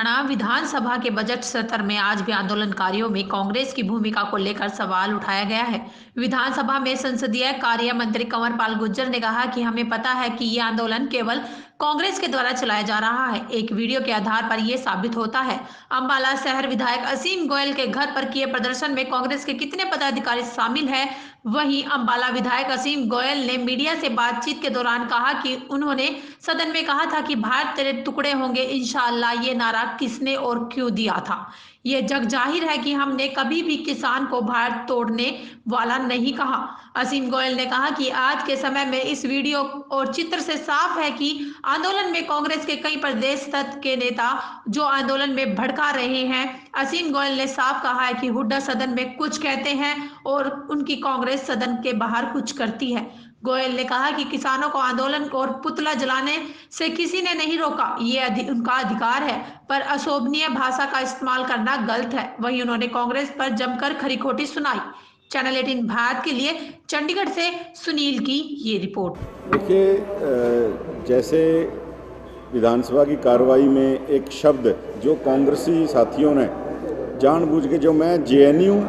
हरियाणा विधानसभा के बजट सत्र में आज भी आंदोलनकारियों में कांग्रेस की भूमिका को लेकर सवाल उठाया गया है। विधानसभा में संसदीय कार्य मंत्री कंवरपाल गुर्जर ने कहा कि हमें पता है कि ये आंदोलन केवल कांग्रेस के द्वारा चलाया जा रहा है। एक वीडियो के आधार पर यह साबित होता है। अंबाला शहर विधायक असीम गोयल के घर पर किए प्रदर्शन में कांग्रेस के कितने पदाधिकारी शामिल हैं? वहीं अंबाला विधायक असीम गोयल ने मीडिया से बातचीत के दौरान कहा कि उन्होंने सदन में कहा था कि भारत तेरे टुकड़े होंगे इंशाअल्लाह। ये नारा किसने और क्यों दिया था? ये जग जाहिर है कि हमने कभी भी किसान को भारत तोड़ने वाला नहीं कहा। असीम गोयल ने कहा कि आज के समय में इस वीडियो और चित्र से साफ है कि आंदोलन में कांग्रेस के कई प्रदेश स्तर के नेता जो आंदोलन में भड़का रहे हैं। असीम गोयल ने साफ कहा है कि हुड्डा सदन में कुछ कहते हैं और उनकी कांग्रेस सदन के बाहर कुछ करती है। गोयल ने कहा कि किसानों को आंदोलन और पुतला जलाने से किसी ने नहीं रोका, ये उनका अधिकार है, पर अशोभनीय भाषा का इस्तेमाल करना गलत है। वहीं उन्होंने कांग्रेस पर जमकर खरी खोटी सुनाई। चैनल 18 भारत के लिए चंडीगढ़ से सुनील की ये रिपोर्ट। देखिए, जैसे विधानसभा की कार्रवाई में एक शब्द जो कांग्रेसी साथियों ने जानबूझ के, जो मैं जेएनयू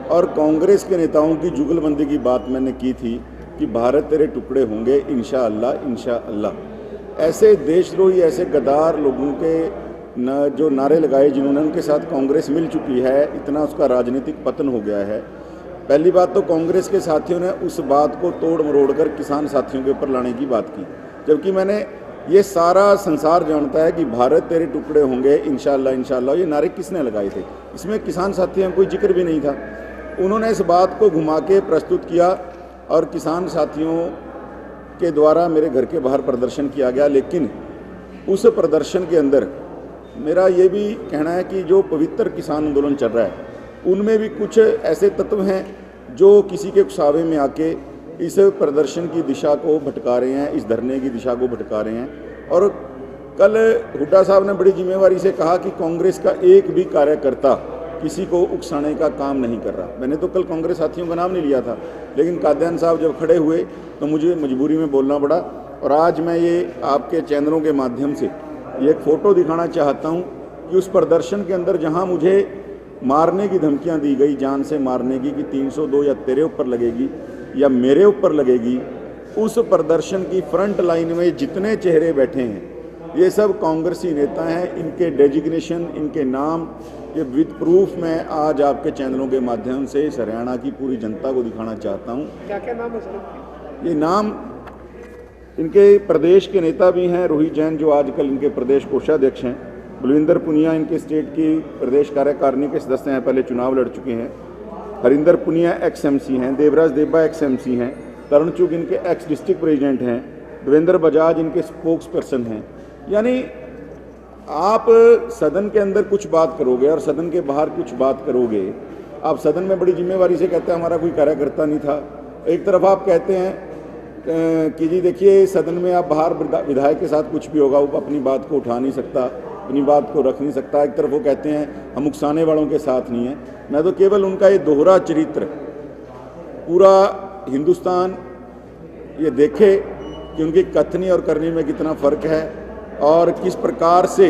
और कांग्रेस के नेताओं की जुगलबंदी की बात मैंने की थी कि भारत तेरे टुकड़े होंगे इंशाअल्लाह इंशाअल्लाह, ऐसे देशद्रोही, ऐसे गद्दार लोगों के जो नारे लगाए, जिन्होंने उनके साथ कांग्रेस मिल चुकी है, इतना उसका राजनीतिक पतन हो गया है। पहली बात तो कांग्रेस के साथियों ने उस बात को तोड़ मरोड़ कर किसान साथियों के ऊपर लाने की बात की, जबकि मैंने ये सारा संसार जानता है कि भारत तेरे टुकड़े होंगे इंशाअल्लाह इंशाअल्लाह, ये नारे किसने लगाए थे? इसमें किसान साथियों का कोई जिक्र भी नहीं था। उन्होंने इस बात को घुमा के प्रस्तुत किया और किसान साथियों के द्वारा मेरे घर के बाहर प्रदर्शन किया गया। लेकिन उस प्रदर्शन के अंदर मेरा ये भी कहना है कि जो पवित्र किसान आंदोलन चल रहा है, उनमें भी कुछ ऐसे तत्व हैं जो किसी के उकसावे में आके इस प्रदर्शन की दिशा को भटका रहे हैं, इस धरने की दिशा को भटका रहे हैं। और कल हुड्डा साहब ने बड़ी जिम्मेवारी से कहा कि कांग्रेस का एक भी कार्यकर्ता किसी को उकसाने का काम नहीं कर रहा। मैंने तो कल कांग्रेस साथियों का नाम नहीं लिया था, लेकिन कादियान साहब जब खड़े हुए तो मुझे मजबूरी में बोलना पड़ा। और आज मैं ये आपके चैनलों के माध्यम से ये एक फ़ोटो दिखाना चाहता हूँ कि उस प्रदर्शन के अंदर जहाँ मुझे मारने की धमकियाँ दी गई, जान से मारने की, कि 302 या तेरे ऊपर लगेगी या मेरे ऊपर लगेगी, उस प्रदर्शन की फ्रंट लाइन में जितने चेहरे बैठे हैं ये सब कांग्रेसी नेता हैं। इनके डेजिग्नेशन, इनके नाम, ये विद प्रूफ मैं आज आपके चैनलों के माध्यम से इस हरियाणा की पूरी जनता को दिखाना चाहता हूँ। क्या क्या नाम है सर? ये नाम इनके प्रदेश के नेता भी हैं। रोहित जैन जो आजकल इनके प्रदेश कोषाध्यक्ष हैं, बलविंदर पुनिया इनके स्टेट की प्रदेश कार्यकारिणी के सदस्य हैं, पहले चुनाव लड़ चुके हैं। हरिंदर पुनिया XMC हैं, देवराज देब्बा XMC हैं, तरुण चुग इनके एक्स डिस्ट्रिक्ट प्रेसिडेंट हैं, देवेंद्र बजाज इनके स्पोक्स पर्सन हैं। यानी आप सदन के अंदर कुछ बात करोगे और सदन के बाहर कुछ बात करोगे। आप सदन में बड़ी जिम्मेवारी से कहते हैं हमारा कोई कार्यकर्ता नहीं था। एक तरफ आप कहते हैं कि जी देखिए सदन में आप बाहर विधायक के साथ कुछ भी होगा, वो अपनी बात को उठा नहीं सकता, अपनी बात को रख नहीं सकता। एक तरफ वो कहते हैं हम उकसाने वालों के साथ नहीं हैं। मैं तो केवल उनका ये दोहरा चरित्र पूरा हिंदुस्तान ये देखे कि उनकी कथनी और करनी में कितना फ़र्क है और किस प्रकार से।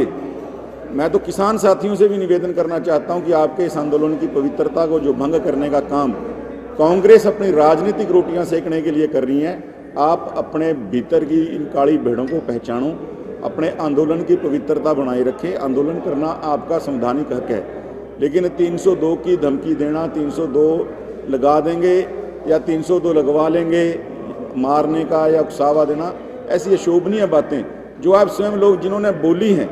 मैं तो किसान साथियों से भी निवेदन करना चाहता हूं कि आपके इस आंदोलन की पवित्रता को जो भंग करने का काम कांग्रेस अपनी राजनीतिक रोटियां सेकने के लिए कर रही है, आप अपने भीतर की इन काली भेड़ों को पहचानो, अपने आंदोलन की पवित्रता बनाए रखें। आंदोलन करना आपका संवैधानिक हक है, लेकिन 302 की धमकी देना, 302 लगा देंगे या 302 लगवा लेंगे, मारने का या उकसावा देना, ऐसी अशोभनीय बातें जो आप स्वयं लोग जिन्होंने बोली हैं,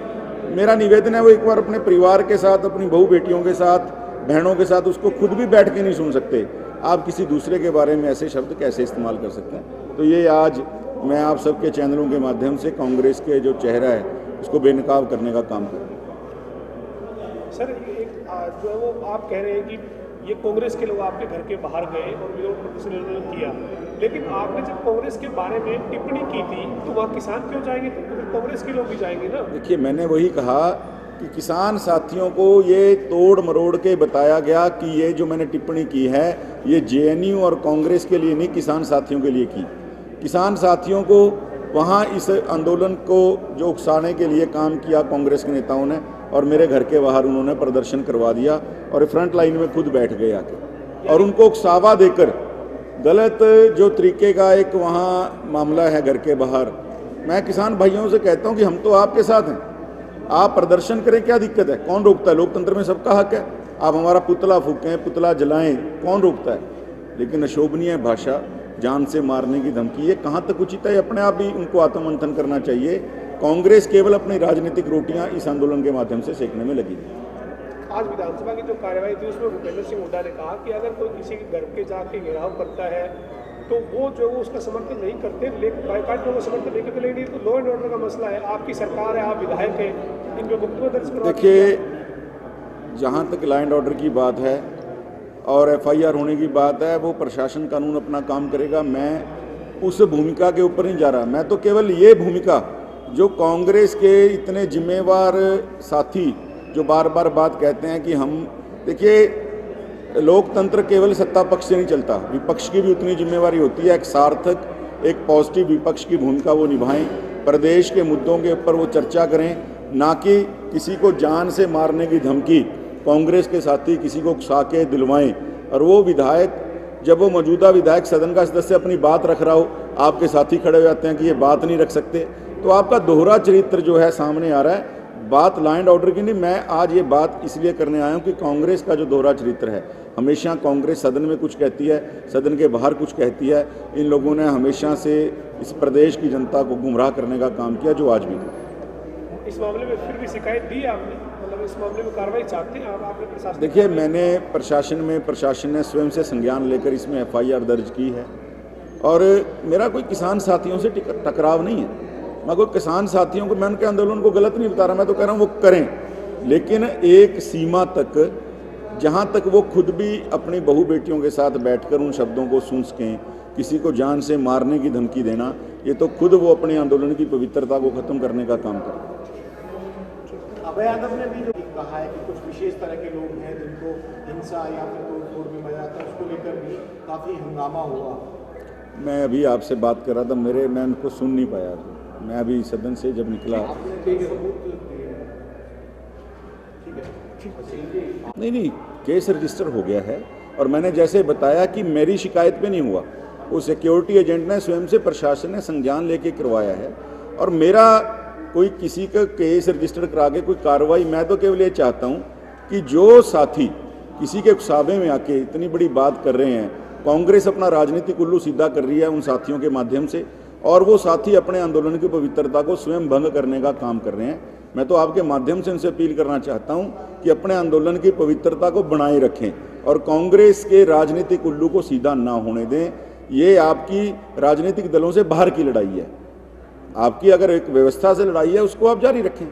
मेरा निवेदन है वो एक बार अपने परिवार के साथ, अपनी बहू बेटियों के साथ, बहनों के साथ उसको खुद भी बैठ के नहीं सुन सकते। आप किसी दूसरे के बारे में ऐसे शब्द कैसे इस्तेमाल कर सकते हैं? तो ये आज मैं आप सबके चैनलों के माध्यम से कांग्रेस के जो चेहरा है उसको बेनकाब करने का काम कर रहा हूँ। सर, एक जो है वो आप कह रहे हैं कि ये कांग्रेस के लोग आपके घर के बाहर गए और विरोध प्रदर्शन किया, लेकिन आपने जब कांग्रेस के बारे में टिप्पणी की थी तो वहाँ किसान क्यों जाएंगे? तो कांग्रेस के लोग भी जाएंगे ना। देखिए, मैंने वही कहा कि किसान साथियों को ये तोड़ मरोड़ के बताया गया कि ये जो मैंने टिप्पणी की है ये जेएनयू और कांग्रेस के लिए नहीं, किसान साथियों के लिए की। किसान साथियों को वहाँ इस आंदोलन को जो उकसाने के लिए काम किया कांग्रेस के नेताओं ने, और मेरे घर के बाहर उन्होंने प्रदर्शन करवा दिया और फ्रंट लाइन में खुद बैठ गए आके, और उनको उकसावा देकर गलत जो तरीके का एक वहाँ मामला है घर के बाहर। मैं किसान भाइयों से कहता हूँ कि हम तो आपके साथ हैं, आप प्रदर्शन करें, क्या दिक्कत है, कौन रोकता है? लोकतंत्र में सबका हक है। आप हमारा पुतला फूकें, पुतला जलाएं, कौन रोकता है? लेकिन अशोभनीय भाषा, जान से मारने की धमकी, ये कहाँ तक उचित है? अपने आप भी उनको आत्ममंथन करना चाहिए। कांग्रेस केवल अपनी राजनीतिक रोटियां इस आंदोलन के माध्यम से सेकने में लगी। आज विधानसभा की जो कार्यवाही थी उसमें भूपेंद्र सिंह हुड्डा ने कहा कि अगर कोई किसी के घर के जाके घेराव करता है तो वो जो वो उसका समर्थन नहीं करते, लेकिन बाइकाट में वो समर्थन नहीं करते, लेकिन तो लॉ एंड ऑर्डर का मसला है, आपकी सरकार है, आप विधायक हैं, इन पे मुकदमा दर्ज करवा। देखिए, जहाँ तक लॉ एंड ऑर्डर की बात है और एफआईआर होने की बात है, वो प्रशासन कानून अपना काम करेगा। मैं उस भूमिका के ऊपर नहीं जा रहा। मैं तो केवल ये भूमिका जो कांग्रेस के इतने जिम्मेवार साथी जो बार बार बात कहते हैं कि हम, देखिए लोकतंत्र केवल सत्ता पक्ष से नहीं चलता, विपक्ष की भी उतनी जिम्मेवारी होती है। एक सार्थक, एक पॉजिटिव विपक्ष की भूमिका वो निभाएं, प्रदेश के मुद्दों के ऊपर वो चर्चा करें, ना कि किसी को जान से मारने की धमकी कांग्रेस के साथी किसी को उकसा के दिलवाएं। और वो विधायक, जब वो मौजूदा विधायक सदन का सदस्य अपनी बात रख रहा हो, आपके साथी खड़े हो जाते हैं कि ये बात नहीं रख सकते, तो आपका दोहरा चरित्र जो है सामने आ रहा है। बात लॉ एंड ऑर्डर की नहीं, मैं आज ये बात इसलिए करने आया हूँ कि कांग्रेस का जो दोहरा चरित्र है, हमेशा कांग्रेस सदन में कुछ कहती है, सदन के बाहर कुछ कहती है। इन लोगों ने हमेशा से इस प्रदेश की जनता को गुमराह करने का काम किया, जो आज भी किया। इस मामले में फिर भी शिकायत दी आपने, मतलब इस मामले में कार्रवाई चाहते हैं आपने प्रशासन? देखिए, मैंने प्रशासन ने स्वयं से संज्ञान लेकर इसमें एफआईआर दर्ज की है, और मेरा कोई किसान साथियों से टकराव नहीं है। मैं कोई किसान साथियों को, मैं उनके आंदोलन को गलत नहीं बता रहा, मैं तो कह रहा हूँ वो करें, लेकिन एक सीमा तक, जहाँ तक वो खुद भी अपनी बहू बेटियों के साथ बैठकर उन शब्दों को सुन सकें, किसी को जान से मारने की धमकी देना, ये तो खुद वो अपने आंदोलन की पवित्रता को खत्म करने का काम करें। अभय यादव ने भी जो कहा है कि कुछ विशेष तरह के लोग हैं जिनको हिंसा या फिर तोड़-फोड़ में मजा आता है, उसको लेकर भी काफ़ी हंगामा हुआ। मैं अभी आपसे बात कर रहा था, मैं उनको सुन नहीं पाया। मैं अभी सदन से जब निकला, नहीं, केस रजिस्टर हो गया है, और मैंने जैसे बताया कि मेरी शिकायत पे नहीं हुआ, वो सिक्योरिटी एजेंट ने स्वयं से, प्रशासन ने संज्ञान लेके करवाया है। और मेरा कोई किसी का केस रजिस्टर करा के कोई कार्रवाई, मैं तो केवल ये चाहता हूँ कि जो साथी किसी के उकसावे में आके इतनी बड़ी बात कर रहे हैं, कांग्रेस अपना राजनीतिक उल्लू सीधा कर रही है उन साथियों के माध्यम से, और वो साथी अपने आंदोलन की पवित्रता को स्वयं भंग करने का काम कर रहे हैं। मैं तो आपके माध्यम से उनसे अपील करना चाहता हूं कि अपने आंदोलन की पवित्रता को बनाए रखें और कांग्रेस के राजनीतिक उल्लू को सीधा ना होने दें। ये आपकी राजनीतिक दलों से बाहर की लड़ाई है, आपकी अगर एक व्यवस्था से लड़ाई है, उसको आप जारी रखें।